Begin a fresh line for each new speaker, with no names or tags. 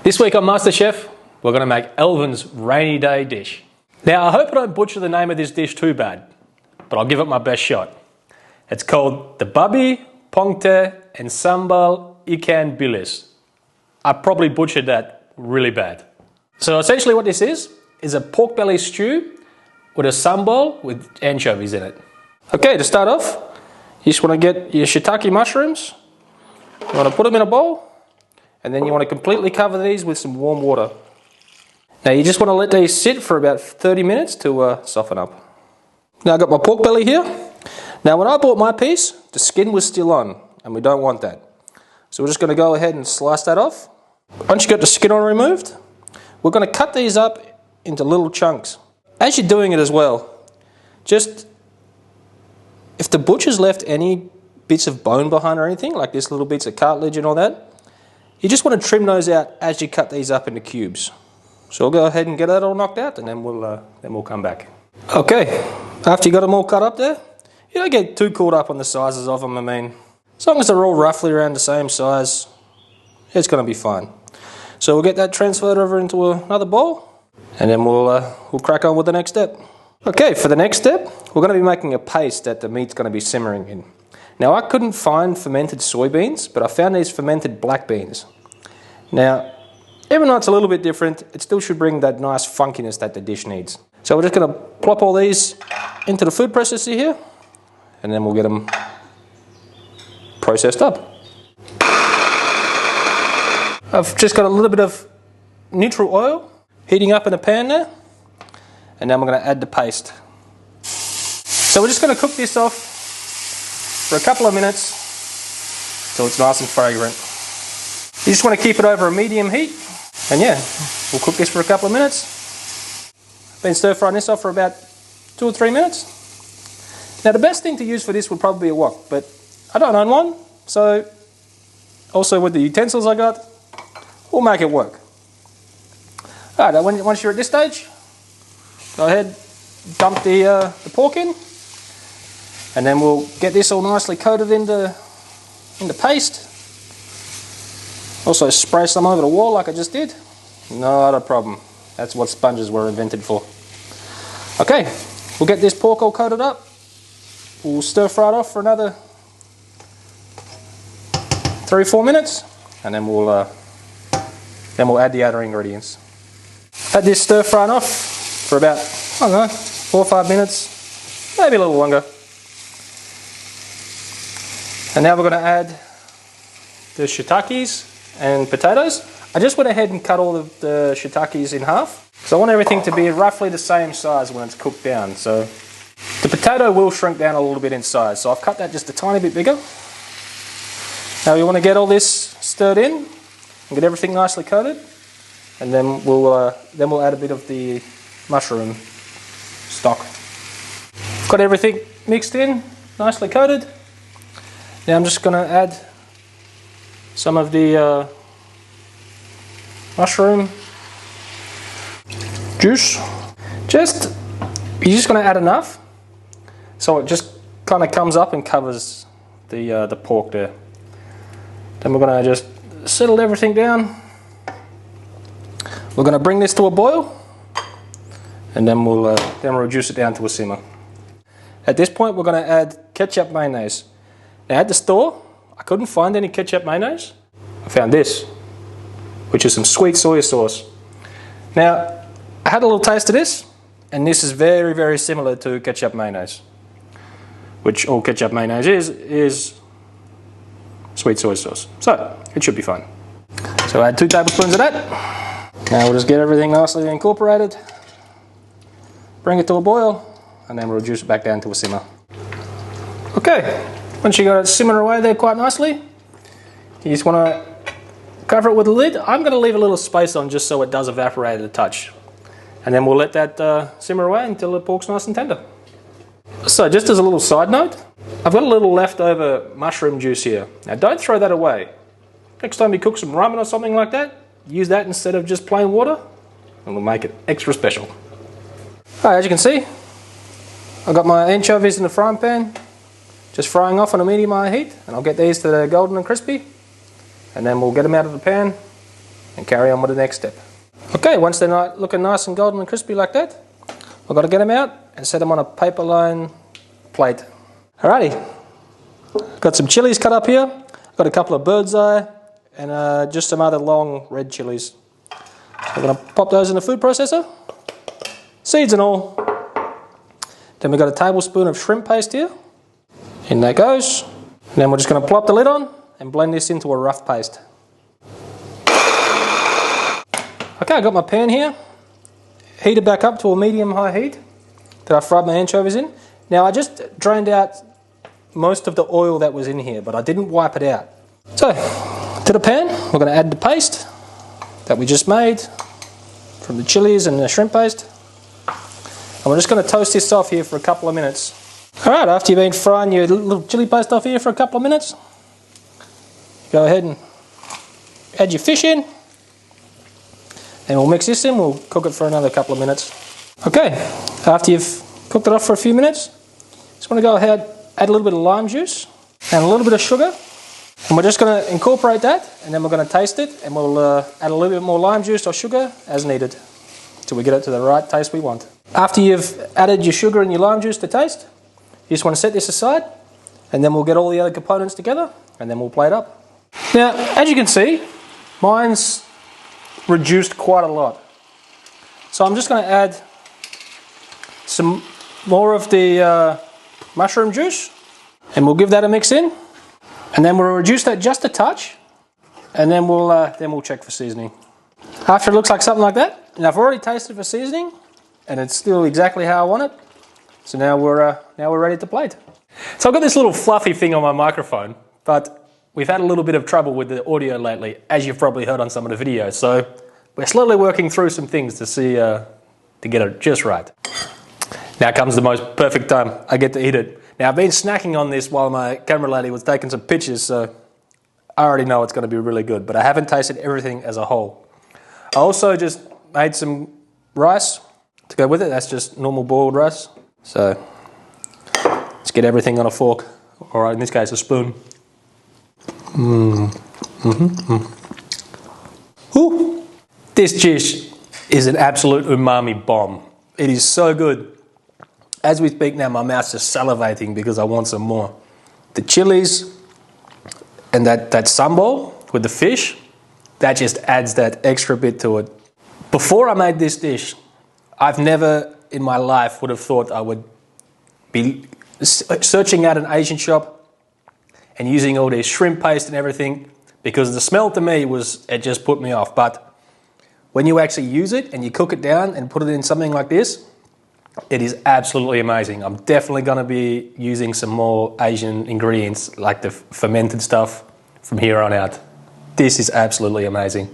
This week on MasterChef, we're going to make Alvin's rainy day dish. Now, I hope I don't butcher the name of this dish too bad, but I'll give it my best shot. It's called the Babi Pongteh and Sambal Ikan Bilis. I probably butchered that really bad. So essentially what this is a pork belly stew with a sambal with anchovies in it. Okay, to start off, you just want to get your shiitake mushrooms. You want to put them in a bowl. And then you want to completely cover these with some warm water. Now you just want to let these sit for about 30 minutes to soften up. Now I've got my pork belly here. Now when I bought my piece, the skin was still on, and we don't want that. So we're just going to go ahead and slice that off. Once you got the skin on removed, we're going to cut these up into little chunks. As you're doing it as well, just if the butcher's left any bits of bone behind or anything, like this little bits of cartilage and all that, you just want to trim those out as you cut these up into cubes. So we'll go ahead and get that all knocked out, and then we'll come back. Okay, after you got them all cut up there, you don't get too caught up on the sizes of them. I mean, as long as they're all roughly around the same size, it's going to be fine. So we'll get that transferred over into another bowl, and then we'll crack on with the next step. Okay, for the next step, we're going to be making a paste that the meat's going to be simmering in. Now, I couldn't find fermented soybeans, but I found these fermented black beans. Now, even though it's a little bit different, it still should bring that nice funkiness that the dish needs. So we're just going to plop all these into the food processor here, and then we'll get them processed up. I've just got a little bit of neutral oil heating up in a pan there, and then we're going to add the paste. So we're just going to cook this off for a couple of minutes till it's nice and fragrant. You just want to keep it over a medium heat, and yeah, we'll cook this for a couple of minutes. Been stir frying this off for about 2 or 3 minutes. Now the best thing to use for this would probably be a wok, but I don't own one, so also with the utensils I got, we'll make it work. Alright, once you're at this stage, go ahead, dump the pork in, and then we'll get this all nicely coated in the paste. Also spray some over the wall like I just did. Not a problem. That's what sponges were invented for. Okay, we'll get this pork all coated up. We'll stir fry it off for another 3-4 minutes, and then we'll add the other ingredients. Had this stir fried off for about, I don't know, 4 or 5 minutes, maybe a little longer. And now we're going to add the shiitakes and potatoes. I just went ahead and cut all of the shiitakes in half, so I want everything to be roughly the same size when it's cooked down. So the potato will shrink down a little bit in size, so I've cut that just a tiny bit bigger. Now we want to get all this stirred in and get everything nicely coated, and then we'll add a bit of the mushroom stock. Got everything mixed in, nicely coated. Now I'm just going to add some of the mushroom juice. You're just going to add enough so it just kind of comes up and covers the pork there. Then we're going to just settle everything down. We're going to bring this to a boil, and then we'll reduce it down to a simmer. At this point we're going to add ketchup mayonnaise. Now at the store, I couldn't find any ketchup mayonnaise. I found this, which is some sweet soy sauce. Now, I had a little taste of this, and this is very, very similar to ketchup mayonnaise, which all ketchup mayonnaise is sweet soy sauce. So, it should be fine. So add 2 tablespoons of that. Now we'll just get everything nicely incorporated, bring it to a boil, and then we'll reduce it back down to a simmer. Okay. Once you got it simmering away there quite nicely, you just want to cover it with a lid. I'm going to leave a little space on just so it does evaporate a touch. And then we'll let that simmer away until the pork's nice and tender. So just as a little side note, I've got a little leftover mushroom juice here. Now don't throw that away. Next time you cook some ramen or something like that, use that instead of just plain water, and we'll make it extra special. Alright, as you can see, I've got my anchovies in the frying pan. Just frying off on a medium high heat, and I'll get these to the golden and crispy, and then we'll get them out of the pan and carry on with the next step. Okay, once they're looking nice and golden and crispy like that, I've got to get them out and set them on a paper lined plate. Alrighty, got some chilies cut up here, got a couple of bird's eye, and just some other long red chilies. So I'm going to pop those in the food processor, seeds and all. Then we've got a tablespoon of shrimp paste here. In that goes. And then we're just going to plop the lid on and blend this into a rough paste. Okay, I've got my pan here, heated back up to a medium-high heat that I fried my anchovies in. Now I just drained out most of the oil that was in here, but I didn't wipe it out. So, to the pan, we're going to add the paste that we just made from the chilies and the shrimp paste. And we're just going to toast this off here for a couple of minutes. Alright, after you've been frying your little chili paste off here for a couple of minutes, go ahead and add your fish in. And we'll mix this in, we'll cook it for another couple of minutes. Okay, after you've cooked it off for a few minutes, just want to go ahead, add a little bit of lime juice and a little bit of sugar. And we're just going to incorporate that, and then we're going to taste it, and we'll add a little bit more lime juice or sugar as needed, till we get it to the right taste we want. After you've added your sugar and your lime juice to taste, you just want to set this aside, and then we'll get all the other components together, and then we'll plate up. Now, as you can see, mine's reduced quite a lot. So I'm just going to add some more of the mushroom juice, and we'll give that a mix in, and then we'll reduce that just a touch, and then we'll check for seasoning. After it looks like something like that, and I've already tasted for seasoning, and it's still exactly how I want it. So now we're ready to plate. So I've got this little fluffy thing on my microphone, but we've had a little bit of trouble with the audio lately, as you've probably heard on some of the videos. So we're slowly working through some things to see to get it just right. Now comes the most perfect time. I get to eat it. Now I've been snacking on this while my camera lady was taking some pictures, so I already know it's going to be really good, but I haven't tasted everything as a whole. I also just made some rice to go with it. That's just normal boiled rice. So let's get everything on a fork, or in this case a spoon. Ooh. This dish is an absolute umami bomb. It is so good. As we speak now, my mouth's just salivating because I want some more. The chilies and that sambal with the fish, that just adds that extra bit to it. Before I made this dish, I've never in my life would have thought I would be searching out an Asian shop and using all this shrimp paste and everything, because the smell to me it just put me off. But when you actually use it and you cook it down and put it in something like this, it is absolutely amazing. I'm definitely going to be using some more Asian ingredients like the fermented stuff from here on out. This is absolutely amazing.